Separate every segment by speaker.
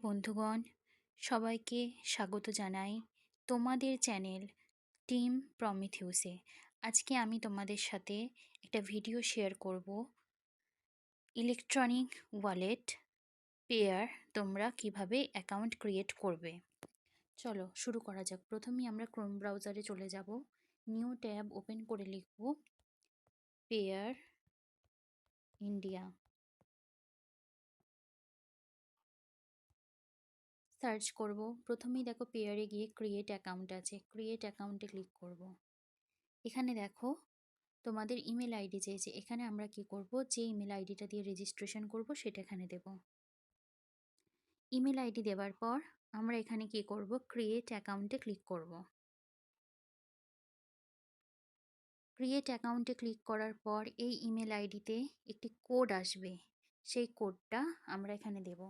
Speaker 1: বন্ধুগণ, সবাইকে স্বাগত জানাই তোমাদের চ্যানেল টিম প্রমিথিউসে। আজকে আমি তোমাদের সাথে একটা ভিডিও শেয়ার করব ইলেকট্রনিক ওয়ালেট পেয়ার তোমরা কিভাবে অ্যাকাউন্ট ক্রিয়েট করবে। চলো শুরু করা যাক। প্রথমেই আমরা ক্রোম ব্রাউজারে চলে যাব। নিউ ট্যাব ওপেন করে লিখব পেয়ার ইন্ডিয়া। সার্চ করব। প্রথমেই দেখো পেয়ারে গিয়ে ক্রিয়েট অ্যাকাউন্ট আছে, ক্রিয়েট অ্যাকাউন্টে ক্লিক করব। এখানে দেখো তোমাদের ইমেল আইডি চেয়েছে। এখানে আমরা কি করব, যে ইমেল আইডিটা দিয়ে রেজিস্ট্রেশন করব সেটা এখানে দেব। ইমেল আইডি দেওয়ার পর আমরা এখানে কি করব, ক্রিয়েট অ্যাকাউন্টে ক্লিক করব। ক্রিয়েট অ্যাকাউন্টে ক্লিক করার পর এই ইমেল আইডিতে একটি কোড আসবে, সেই কোডটা আমরা এখানে দেব।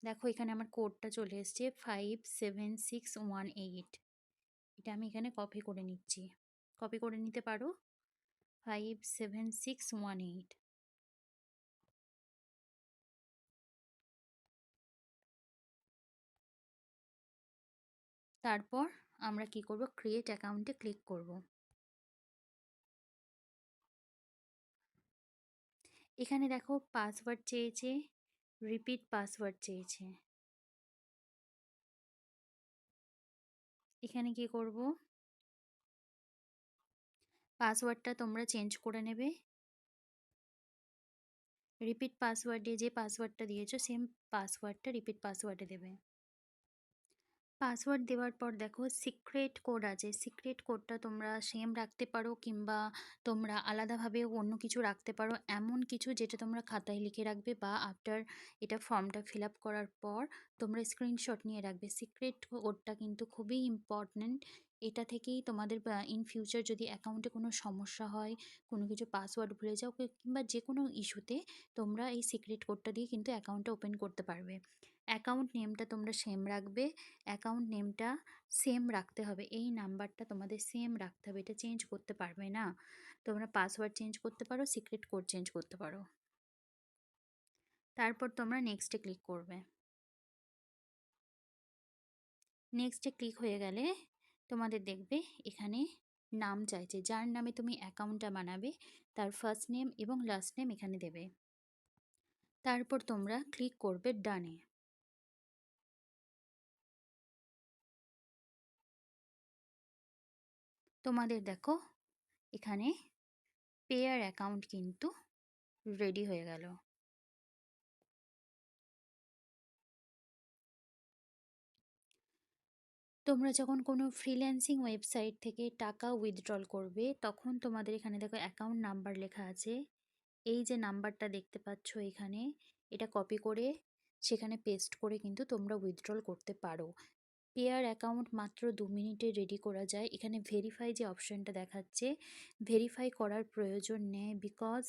Speaker 1: দেখো এখানে আমার কোডটা চলে এসছে 57618। এটা আমি এখানে কপি করে নিচ্ছি, কপি করে নিতে পারো 57618। তারপর আমরা কি করব, ক্রিয়েট অ্যাকাউন্টে ক্লিক করব। এখানে দেখো পাসওয়ার্ড চেয়েছে, রিপিট পাসওয়ার্ড চেয়েছে। এখানে কি করব, পাসওয়ার্ডটা তোমরা চেঞ্জ করে নেবে। রিপিট পাসওয়ার্ডে যে পাসওয়ার্ডটা দিয়েছো সেম পাসওয়ার্ডটা রিপিট পাসওয়ার্ডে দেবে। পাসওয়ার্ড দেওয়ার পর দেখো সিক্রেট কোড আছে, সিক্রেট কোডটা তোমরা সেম রাখতে পারো কিংবা তোমরা আলাদাভাবে অন্য কিছু রাখতে পারো, এমন কিছু যেটা তোমরা খাতায় লিখে রাখবে বা আফটার এটা ফর্মটা ফিল আপ করার পর তোমরা স্ক্রিনশট নিয়ে রাখবে। সিক্রেট কোডটা কিন্তু খুবই ইম্পর্ট্যান্ট। এটা থেকেই তোমাদের ইন ফিউচার যদি অ্যাকাউন্টে কোনো সমস্যা হয়, কোনো কিছু পাসওয়ার্ড ভুলে যাও কিংবা যে কোনো ইস্যুতে তোমরা এই সিক্রেট কোডটা দিয়ে কিন্তু অ্যাকাউন্টটা ওপেন করতে পারবে। অ্যাকাউন্ট নেমটা তোমরা সেম রাখবে, অ্যাকাউন্ট নেমটা সেম রাখতে হবে, এই নাম্বারটা তোমাদের সেম রাখতে হবে, এটা চেঞ্জ করতে পারবে না। তোমরা পাসওয়ার্ড চেঞ্জ করতে পারো, সিক্রেট কোড চেঞ্জ করতে পারো। তারপর তোমরা নেক্সটে ক্লিক করবে। নেক্সটে ক্লিক হয়ে গেলে তোমাদের দেখবে এখানে নাম চাইছে, যার নামে তুমি অ্যাকাউন্টটা বানাবে তার ফার্স্ট নেম এবং লাস্ট নেম এখানে দেবে। তারপর তোমরা ক্লিক করবে ডানে। তোমাদের দেখো এখানে পেয়ার অ্যাকাউন্ট কিন্তু রেডি হয়ে গেল। তোমরা যখন কোনো ফ্রিল্যান্সিং ওয়েবসাইট থেকে টাকা উইথড্রল করবে তখন তোমাদের এখানে দেখো অ্যাকাউন্ট নাম্বার লেখা আছে, এই যে নাম্বারটা দেখতে পাচ্ছ এখানে, এটা কপি করে সেখানে পেস্ট করে কিন্তু তোমরা উইথড্রল করতে পারো। পেয়ার অ্যাকাউন্ট মাত্র 2 মিনিটে রেডি করা যায়। এখানে ভেরিফাই যে অপশানটা দেখাচ্ছে, ভেরিফাই করার প্রয়োজন নেই, বিকজ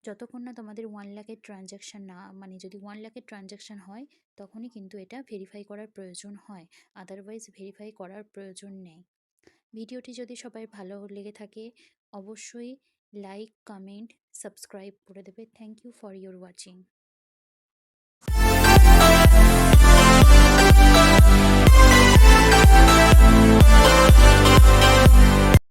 Speaker 1: যতক্ষণ না তোমাদের 1 লাখের ট্রানজ্যাকশান না, মানে যদি 1 লাখের ট্রানজ্যাকশান হয় তখনই কিন্তু এটা ভেরিফাই করার প্রয়োজন হয়, আদারওয়াইজ ভেরিফাই করার প্রয়োজন নেই। ভিডিওটি যদি সবাই ভালো লেগে থাকে অবশ্যই লাইক, কমেন্ট, সাবস্ক্রাইব করে দেবে। Thank you for your watching.